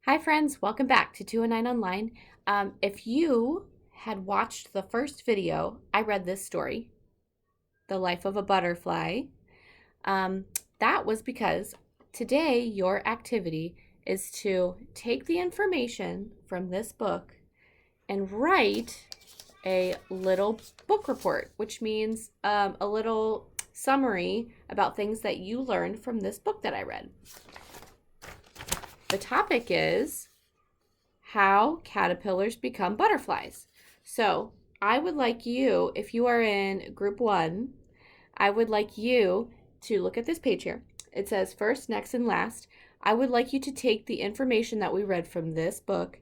Hi, friends. Welcome back to 209 Online. If you had watched the first video, I read this story, The Life of a Butterfly. Um, that was because today your activity is to take the information from this book and write a little book report, which means a little summary about things that you learned from this book that I read. The topic is how caterpillars become butterflies. So I would like you, if you are in group 1, I would like you to look at this page here. It says first, next, and last. I would like you to take the information that we read from this book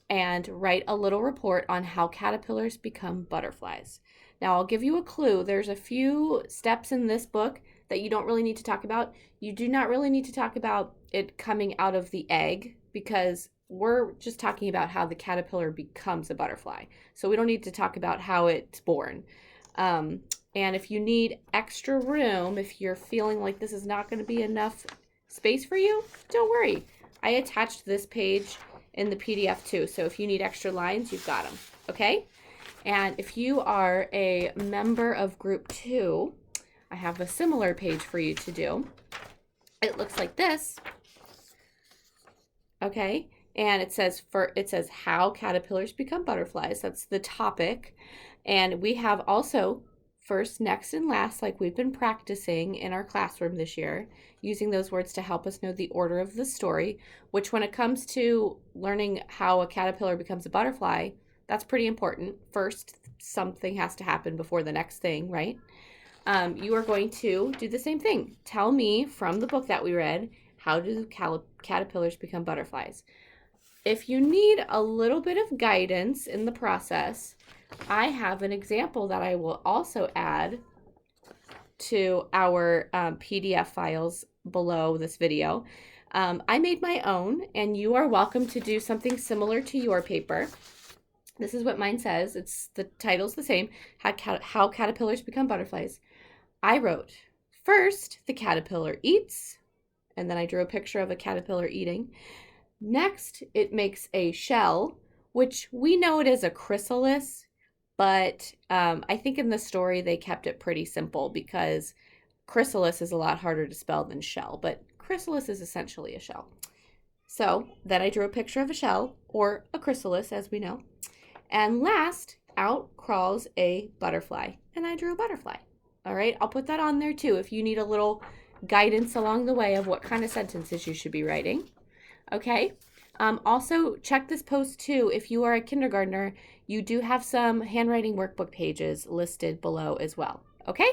and write a little report on how caterpillars become butterflies. Now, I'll give you a clue. There's a few steps in this book that you don't really need to talk about. You do not really need to talk about it coming out of the egg because we're just talking about how the caterpillar becomes a butterfly. So we don't need to talk about how it's born. And if you need extra room, if you're feeling like this is not going to be enough space for you, don't worry. I attached this page in the PDF too. So if you need extra lines, you've got them. Okay? And if you are a member of group 2, I have a similar page for you to do. It looks like this. Okay? And it says how caterpillars become butterflies. That's the topic. And we have also first, next, and last, like we've been practicing in our classroom this year, using those words to help us know the order of the story, which when it comes to learning how a caterpillar becomes a butterfly, that's pretty important. First, something has to happen before the next thing, right? You are going to do the same thing. Tell me from the book that we read, how do caterpillars become butterflies? If you need a little bit of guidance in the process, I have an example that I will also add to our PDF files below this video. I made my own, and you are welcome to do something similar to your paper. This is what mine says. The title's the same, How Caterpillars Become Butterflies. I wrote, first, the caterpillar eats, and then I drew a picture of a caterpillar eating. Next, it makes a shell, which we know it is a chrysalis, but I think in the story they kept it pretty simple because chrysalis is a lot harder to spell than shell, but chrysalis is essentially a shell. So then I drew a picture of a shell, or a chrysalis as we know. And last, out crawls a butterfly, and I drew a butterfly. All right, I'll put that on there too if you need a little guidance along the way of what kind of sentences you should be writing. Okay, also check this post too. If you are a kindergartner, you do have some handwriting workbook pages listed below as well. Okay?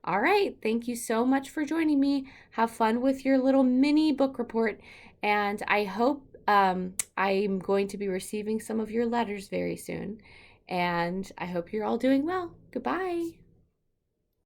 All right, thank you so much for joining me. Have fun with your little mini book report, and I hope I'm going to be receiving some of your letters very soon. And I hope you're all doing well. Goodbye.